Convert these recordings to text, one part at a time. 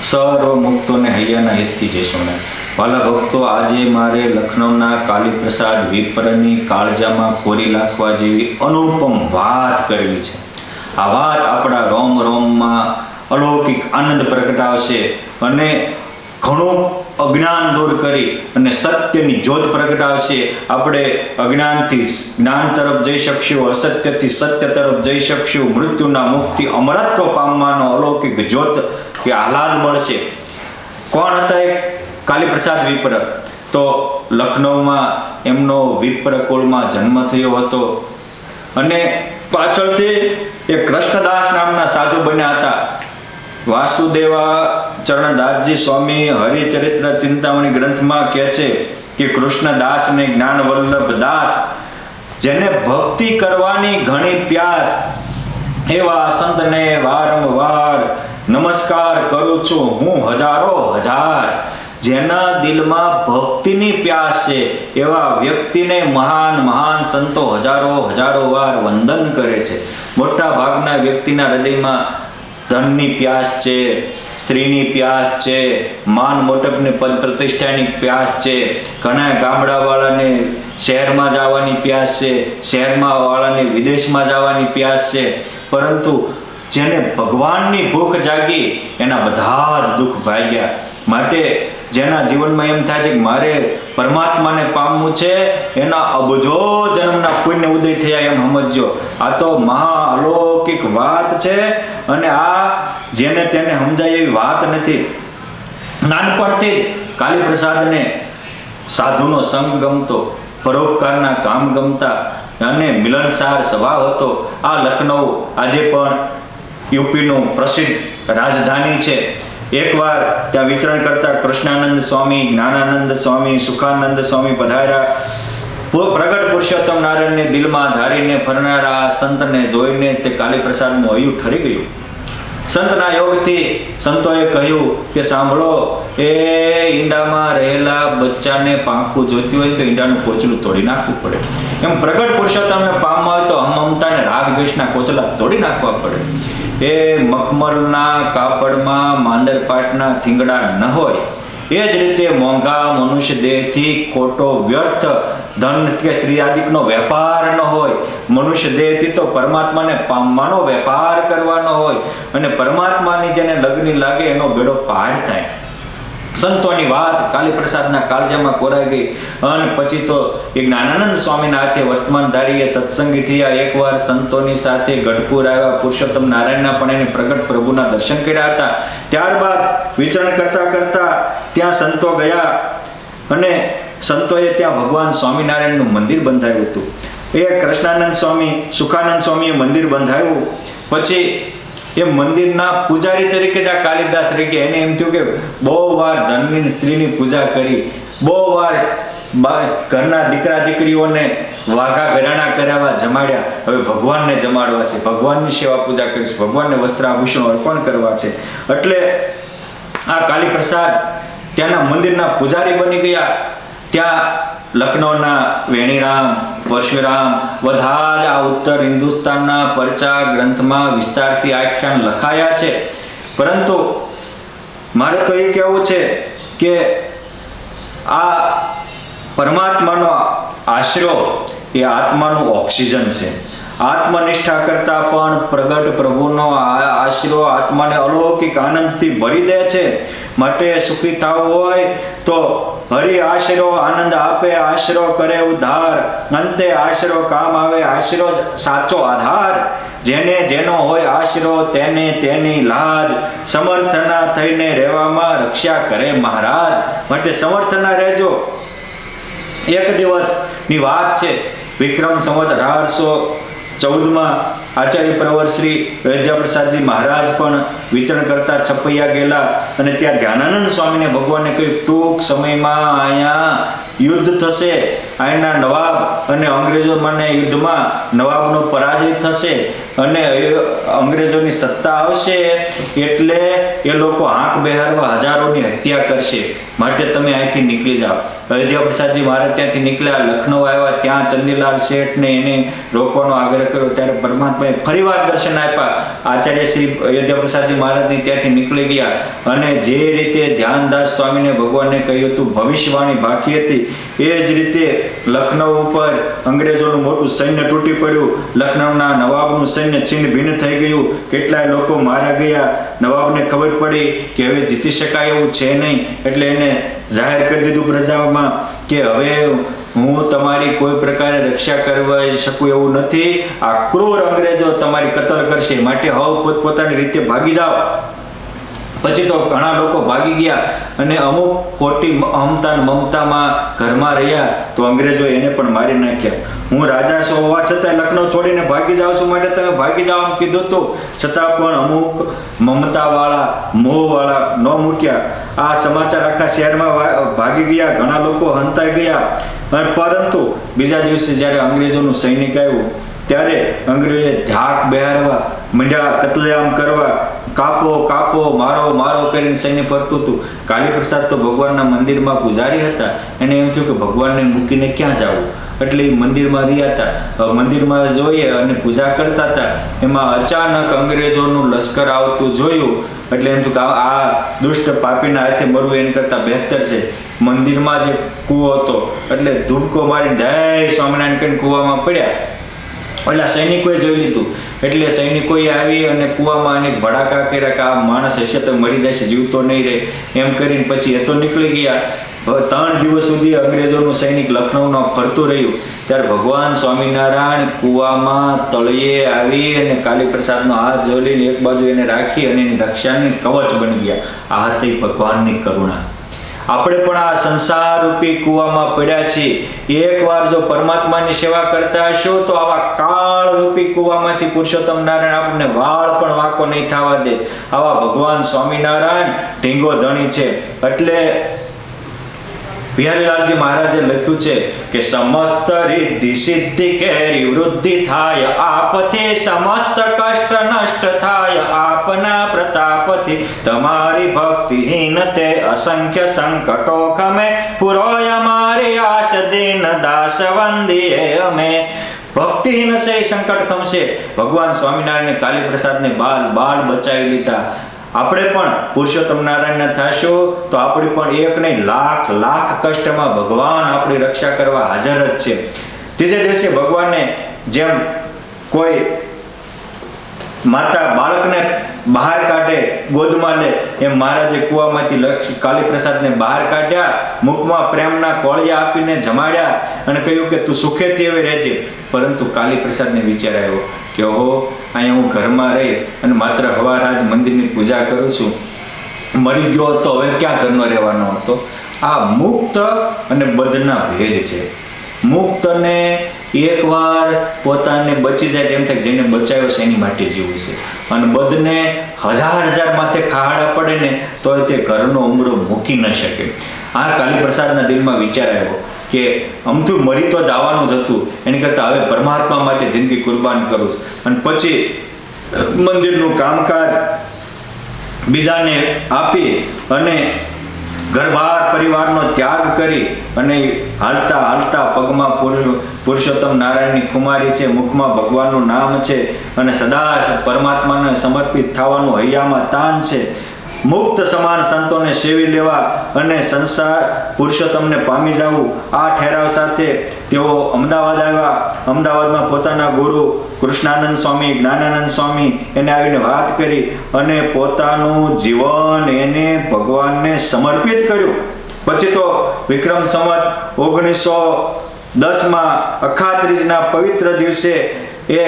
સર્વ મુક્તોને હૈયાના હિતથી જઈશું. વાલા ભક્તો, આજે મારે લખનૌના કાલીપ્રસાદ વિપ્રની કાળજામાં કોરી નાખવા જેવી અનુપમ વાત કરવી છે. આ વાત આપણા રોમ રોમમાં અલૌકિક આનંદ પ્રગટાવશે અને ઘણું અજ્ઞાન દૂર કરી અને સત્યની જ્યોત પ્રગટાવશે. આપણે અજ્ઞાનથી જ્ઞાન તરફ જઈ શકશું, અસત્યથી સત્ય તરફ જઈ શકશું. મૃત્યુના મુક્તિ અમરત્વ પામવાનો અલૌકિક જ્યોત કે આહલાદ મળશે. કોણ હતા એ કાલીપ્રસાદ વિપ્ર? તો લખનૌમાં એમનો વિપ્ર કુળમાં જન્મ થયો હતો અને પાછળથી એ કૃષ્ણદાસ નામના સાધુ બન્યા હતા. વાસુદેવા ચરણદાસજી સ્વામી હરિચરિત્ર ચિંતામણી ગ્રંથમાં કહે છે કે કૃષ્ણદાસ ને જ્ઞાન વલ્લભ દાસ, જેને ભક્તિ કરવાની ઘણી પ્યાસ, એવા સંતને વારંવાર નમસ્કાર કરું છું હું હજારો હજાર. જેના દિલમાં ભક્તિની પ્યાસ છે એવા વ્યક્તિને મહાન મહાન સંતો હજારો હજારો વાર વંદન કરે છે. મોટા ભાગના વ્યક્તિના હૃદયમાં ધનની પ્યાસ છે, સ્ત્રીની પ્યાસ છે, માન મોટપની પદ પ્રતિષ્ઠાની પ્યાસ છે. ઘણા ગામડાવાળાને શહેરમાં જવાની પ્યાસ છે, શહેરમાં વાળાને વિદેશમાં જવાની પ્યાસ છે. પરંતુ જેને ભગવાનની ભૂખ જાગી એના બધા જ દુઃખ ભાગ્યા. માટે જેના જીવનમાં એમ થાય છે કે મારે પરમાત્માને પામવું છે, એના અબજો જન્મના પુણ્ય ઉદય થયા એમ સમજો. આ તો મહા અલૌકિક વાત છે અને આ જેને તેને સમજાય એવી વાત નથી. નાનપણથી જ કાલીપ્રસાદને સાધુનો સંગ ગમતો, પરોપકારના કામ ગમતા અને મિલનસાર સ્વભાવ હતો. આ લખનૌ આજે પણ યુપીનું પ્રસિદ્ધ રાજધાની છે. એકવાર ત્યાં વિચરણ કરતા કૃષ્ણાનંદ સ્વામી, જ્ઞાનાનંદ સ્વામી, સુખાનંદ સ્વામી પધાર્યા. પ્રગટ પુરુષોત્તમ નારાયણને દિલમાં ધારીને ફરનારા સંતને જોઈને તે કાલીપ્રસાદનું હૈયું ઠરી ગયું. સંતના યોગથી સંતોએ કહ્યું કે સાંભળો, એ ઈંડામાં રહેલા બચ્ચાને પાંખું જોઈતું હોય તો ઈંડાનું કોચલું તોડી નાખવું પડે. એમ પ્રગટ પુરુષોત્તમને પામવા હોય તો મમતાને રાગ દ્વેષના કોચલા તોડી નાખવા પડે. એ મખમલના કાપડમાં માંદરપાટના થીંગડા ન હોય, એ જ રીતે મોંઘા મનુષ્ય દેહથી ખોટો વ્યર્થ ધન કે સ્ત્રી આદિકનો વેપાર ન હોય. મનુષ્ય દેહથી તો પરમાત્માને પામવાનો વેપાર કરવાનો હોય અને પરમાત્માની જેને લગ્ન લાગે એનો બેડો પાર થાય. સંતોની વાત કાલીપ્રસાદના કાળજામાં કોરાઈ ગઈ અને પછી તો એ જ્ઞાનાનંદ સ્વામીના હાથે વર્તમાનધારી એ સત્સંગી થયા. એકવાર સંતોની સાથે ગઢપુર આવ્યા. પુરુષોત્તમ નારાયણના પણ એને પ્રગટ પ્રભુના દર્શન કર્યા હતા. ત્યારબાદ વિચરણ કરતા કરતા ત્યાં સંતો ગયા અને સંતોએ ત્યાં ભગવાન સ્વામિનારાયણનું મંદિર બંધાવ્યું હતું. એ કૃષ્ણાનંદ સ્વામી, સુખાનંદ સ્વામીએ મંદિર બંધાવ્યું. પછી એ મંદિરના પૂજારી તરીકે જ આ કાલિદાસ રહી ગયા. એને એમ થયું કે બહુ વાર ધનની સ્ત્રીની પૂજા કરી, બહુ વાર ઘરના દીકરા દીકરીઓને વાઘા ઘરાણા કરાવવા જમાડ્યા, હવે ભગવાનને જમાડવા છે, ભગવાનની સેવા પૂજા કરીશ, ભગવાનને વસ્ત્ર આભૂષણો અર્પણ કરવા છે. એટલે આ કાલીપ્રસાદ ત્યાંના મંદિરના પૂજારી બની ગયા. ત્યાં લખનૌના વેણીરામ, પરશુરામ બધા જ આ ઉત્તર હિન્દુસ્તાનના પરચા ગ્રંથમાં વિસ્તારથી આખ્યાન લખાયા છે. પરંતુ મારે તો એ કહેવું છે કે આ પરમાત્માનો આશરો એ આત્માનું ઓક્સિજન છે. આત્મનિષ્ઠા કરતા પણ પ્રગટ પ્રભુનો આશરો આત્માને અલૌકિક આનંદથી ભરી દે છે. માટે સુખી થવું હોય તો હરિ આશરો આનંદ આપે, આશરો કરે ઉદ્ધાર, અંતે આશરો કામ આવે, આશરો સાચો આધાર. જેને જેનો હોય આશરો તેને તેની લાજ, સમર્થના થઈને રહેવામાં રક્ષા કરે મહારાજ. માટે સમર્થના રહેજો. એક દિવસની વાત છે, વિક્રમ સંવત 1814માં આચાર્ય પ્રવર શ્રી વૈદ્યપ્રસાદજી મહારાજ પણ વિચરણ કરતા છપૈયા ગયેલા અને ત્યાં ધ્યાનાનંદ સ્વામીને ભગવાને કહ્યું ટૂંક સમયમાં અહીંયા યુદ્ધ થશે, અહીંના નવાબ અને અંગ્રેજો મને યુદ્ધમાં નવાબનો પરાજય થશે અને અંગ્રેજોની સત્તા આવશે એટલે એ લોકો હાંક બેહારવા હજારોની હત્યા કરશે, માટે તમે અહીંથી નીકળી જાઓ. અયોધ્યા પ્રસાદજી મહારાજ ત્યાંથી નીકળ્યા, લખનૌ આવ્યા, ત્યાં ચંદીલાલ શેઠને એને રોકવાનો આગ્રહ કર્યો, ત્યારે પરમાત્માએ ફરીવાર દર્શન આપ્યા. આચાર્ય શ્રી અયોધ્યા પ્રસાદજી મહારાજની ત્યાંથી નીકળી ગયા અને જે રીતે ધ્યાનદાસ સ્વામીને ભગવાને કહ્યું હતું, ભવિષ્યવાણી બાકી હતી, એ જ રીતે લખનૌ ઉપર અંગ્રેજોનું મોટું સૈન્ય તૂટી પડ્યું, લખનૌના નવાબનું સૈન્ય છિન્ન ભિન્ન થઈ ગયું, કેટલાય લોકો માર્યા ગયા. નવાબને ખબર પડી કે હવે જીતી શકાય એવું છે નહીં, એટલે એને જાહેર કરી દીધું પ્રજામાં કે હવે હું તમારી કોઈ પ્રકારે રક્ષા કરવા શકું એવું નથી, આ ક્રૂર અંગ્રેજો તમારી કતલ કરશે, માટે હવ પોતપોતાની રીતે ભાગી જાઓ. પછી તો ઘણા લોકો ભાગી ગયા અને અમુક ખોટી મમતામાં ઘરમાં રહ્યા તો અંગ્રેજો એને પણ મારી નાખ્યા. હું રાજા છું હોવા છતાં લખનૌ છોડીને ભાગી જાઉં છું, માટે તમે ભાગી જાઓ એમ કીધું તો છતાં પણ અમુક મમતાવાળા મોહવાળા ન મૂક્યા. આ સમાચાર આખા શહેરમાં ભાગી ગયા, ઘણા લોકો હંતાઈ ગયા. અને પરંતુ બીજા દિવસે જ્યારે અંગ્રેજોનું સૈનિક આવ્યું ત્યારે અંગ્રેજોએ ધાક બેહારવા માંડ્યા, કતલેઆમ કરવા, કાપો કાપો, મારો મારો કરીને સૈન્ય ફરતું હતું. કાલીપ્રસાદ તો ભગવાનના મંદિરમાં પૂજારી હતા, એને એમ થયું કે ભગવાનને મૂકીને ક્યાં જવું, એટલે એ મંદિરમાં રહ્યા હતા. મંદિરમાં જોઈએ અને પૂજા કરતા હતા, એમાં અચાનક અંગ્રેજોનું લશ્કર આવતું જોયું, એટલે એમ થયું કે આ દુષ્ટ પાપીના હાથે મરવું એના કરતાં બહેતર છે. મંદિરમાં જે કૂવો હતો એટલે ધૂપકો મારી જય સ્વામિનારાયણ કરીને કૂવામાં પડ્યા. એટલે સૈનિકોએ જોઈ લીધું, એટલે સૈનિકોએ આવી અને કૂવામાં અનેક ભડાકા કર્યા કે આ માણસ હશે તો મરી જશે, જીવતો નહીં રહે, એમ કરીને પછી એ તો નીકળી ગયા. 3 દિવસ સુધી અંગ્રેજોનું સૈનિક લખનૌમાં ફરતું રહ્યું. ત્યારે ભગવાન સ્વામિનારાયણ કૂવામાં તળિયે આવી અને કાલીપ્રસાદનો હાથ જોડીને એક બાજુ એને રાખી અને એની રક્ષાની કવચ બની ગયા. આ હતી ભગવાનની કરુણા. આપણે પણ આ સંસાર રૂપી કૂવામાં પડ્યા છીએ. એકવાર જો પરમાત્માની સેવા કરતા હશો તો આવા કાળ રૂપી કૂવામાંથી પુરુષોત્તમ નારાયણ આપણને વાળ પણ વાંકો નહીં થવા દે. આવા ભગવાન સ્વામિનારાયણ ઢીંગો ધણી છે. એટલે બિહારીલાલજી મહારાજે લખ્યું છે કે સમસ્ત રિદ્ધિ સિદ્ધિ કેરી વૃદ્ધિ થાય આપથી, સમસ્ત કષ્ટ નષ્ટ થાય આપના પ્રતાપથી, તમારી ભક્તિહીન તે અસંખ્ય સંકટો ખમે, પુરોય મારી આશ દીન દાસ વંદીએ અમે. ભક્તિહીન છે એ સંકટ ખમશે. ભગવાન સ્વામિનારાયણ કાલીપ્રસાદને બાળ બચાવી લીધા. આપણે પણ પુરુષોત્તમ નારાયણના થશું તો આપણે પણ એક નહીં લાખ કષ્ટમાં ભગવાન આપણી રક્ષા કરવા હાજર જ છે. ત્રીજે દિવસે ભગવાનને જેમ કોઈ માતા બાળકને બહાર કાઢે, ગોદમાં લે, એમ મહારાજે કૂવામાંથી કાલીપ્રસાદને બહાર કાઢ્યા, મુખમાં પ્રેમના કોળિયા આપીને જમાડ્યા અને કહ્યું કે તું સુખેથી હવે રહેજે. પરંતુ કાલીપ્રસાદને વિચાર આવ્યો કે ઓહો, અહીંયા હું ઘરમાં રહી અને માત્ર હવારાજ મંદિરની પૂજા કરું છું, મરી ગયો તો હવે ક્યાં ઘરનો રહેવાનો હતો. આ મુક્ત અને બધના ભેદ છે. મુક્તને એકવાર પોતાને બચી જાય તેમ થાય, જેને બચાવ્યો છે એની માટે જીવવું છે. અને બધને હજાર માથે ખાડા પડે ને તો તે ઘરનો ઉમરો મૂકી ન શકે. આ કાલીપ્રસાદના દિલમાં વિચાર આવ્યો કે અમથું મરી તો જવાનું જ હતું, એની કરતાં હવે પરમાત્મા માટે જિંદગી કુરબાન કરું છું. અને પછી મંદિરનું કામકાજ બીજાને આપી અને ઘરબાર પરિવારનો ત્યાગ કરી અને હાલતા પગમાં પુરુષોત્તમ નારાયણની કુમારી છે, મુખમાં ભગવાનનું નામ છે અને સદા પરમાત્માને સમર્પિત થવાનું હૈયામાં તાન છે. મુક્ત સમાન સંતોને સેવી લેવા અને સંસાર પુરુષોત્તમને પામી જવું, આ ઠેરાવ સાથે તેઓ અમદાવાદ આવ્યા. અમદાવાદમાં પોતાના ગુરુ કૃષ્ણાનંદ સ્વામી, જ્ઞાનાનંદ સ્વામી એને આવીને વાત કરી અને પોતાનું જીવન એને ભગવાનને સમર્પિત કર્યું. પછી તો વિક્રમ સંવત 1910માં અખાત્રીજના પવિત્ર દિવસે એ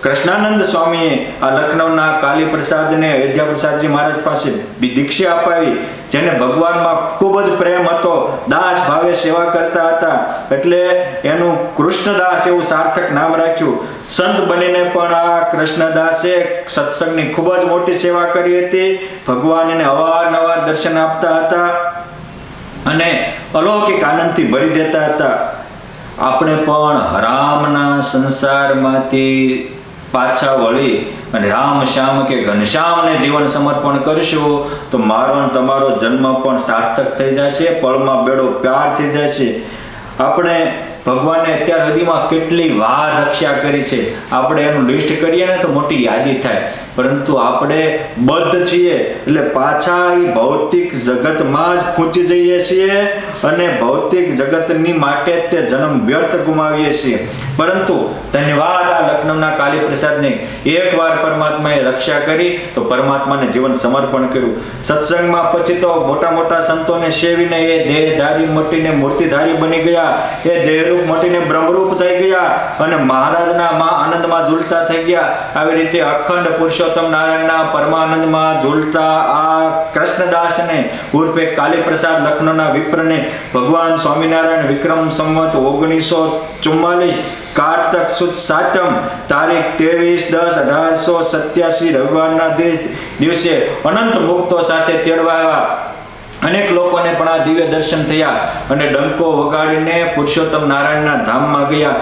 કૃષ્ણાનંદ સ્વામીએ આ લખનૌના કાલીપ્રસાદને અયોધ્યા પ્રસાદજી મહારાજ પાસે દીક્ષા અપાવી, જેને ભગવાનમાં ખૂબ જ પ્રેમ હતો, દાસ ભાવે સેવા કરતા હતા, એટલે એનું કૃષ્ણદાસ એવું સાર્થક નામ રાખ્યું. સંત બનીને પણ આ કૃષ્ણદાસે સત્સંગની ખૂબ જ મોટી સેવા કરી હતી. ભગવાન એને અવારનવાર દર્શન આપતા હતા. અને અલૌકિક આનંદથી ભરી દેતા હતા. આપણે પણ હરામના સંસારમાંથી પાછા વળી અને રામ શ્યામ કે ઘનશ્યામને જીવન સમર્પણ કરશું તો મારો ને તમારો જન્મ પણ સાર્થક થઈ જશે, પળમાં બેડો પ્યાર થઈ જશે. આપણે ભગવાને અત્યાર સુધીમાં કેટલી વાર રક્ષા કરી છે, આપણે એનું લિસ્ટ કરીએ ને તો મોટી યાદી થાય. પરંતુ આપણે બદ્ધ છીએ એટલે પાછા એ ભૌતિક જગતમાં જ ખૂંચી જઈએ છીએ અને ભૌતિક જગતની માટે તે જન્મ વ્યર્થ ગુમાવીએ છીએ. પરંતુ ધન્યવાદ આ લખનૌના કાલી પ્રસાદને, એકવાર પરમાત્માએ રક્ષા કરી તો પરમાત્માને જીવન સમર્પણ કર્યું. સત્સંગમાં પછી તો મોટા મોટા સંતોને સેવીને એ દેહધારી મટીને મૂર્તિધારી બની ગયા, એ દેહરૂપ મટીને બ્રહ્મરૂપ થઈ ગયા અને મહારાજના માં આનંદમાં ઝૂલતા થઈ ગયા. આવી રીતે અખંડ પુરુષોત્તમ નારાયણના પરમાનંદમાં ઝૂલતા આ કૃષ્ણદાસને ઉર્ફે કાલી પ્રસાદ લખનૌના વિપ્રને ભગવાન સ્વામિનારાયણ વિક્રમ સંવત 1944 કારતક સુદ સાતમ તારીખ 23/10/1887 રવિવારના દિવસે અનંત મુક્તો સાથે તેડવા આવ્યા. અનેક લોકોને પણ આ દિવ્ય દર્શન થયા અને ડંકો વગાડીને પુરુષોત્તમ નારાયણના ધામમાં ગયા.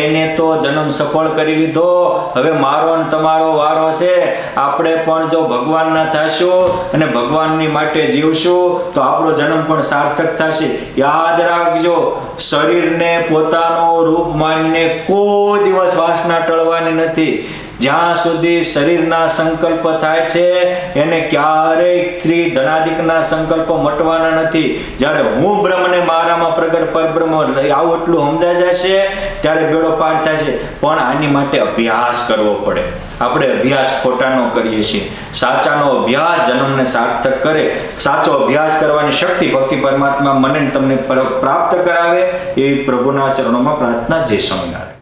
એને તો જન્મ સફળ કરી લીધો, હવે મારો ને તમારો વારો છે. આપણે પણ જો ભગવાનના થશું અને ભગવાનની માટે જીવશું તો આપણો જન્મ પણ સાર્થક થશે. યાદ રાખજો, શરીરને પોતાનું રૂપ માનીને કોઈ દિવસ વાસના ટળવાની નથી. જ્યાં સુધી શરીરના સંકલ્પ થાય છે એને ક્યારેય સ્ત્રી ધનાદિકના સંકલ્પ મટવાના નથી. જ્યારે હું બ્રહ્મને મારામાં પ્રગટ પરબ્રહ્મ આવું એટલું સમજાઈ જશે ત્યારે બેડો પાર થશે. પણ આની માટે અભ્યાસ કરવો પડે. આપણે અભ્યાસ ખોટાનો કરીએ છીએ. સાચાનો અભ્યાસ જન્મને સાર્થક કરે. સાચો અભ્યાસ કરવાની શક્તિ ભક્તિ પરમાત્મા મને તમને પ્રાપ્ત કરાવે એ પ્રભુના ચરણોમાં પ્રાર્થના. જય સ્વામિનારાયણ.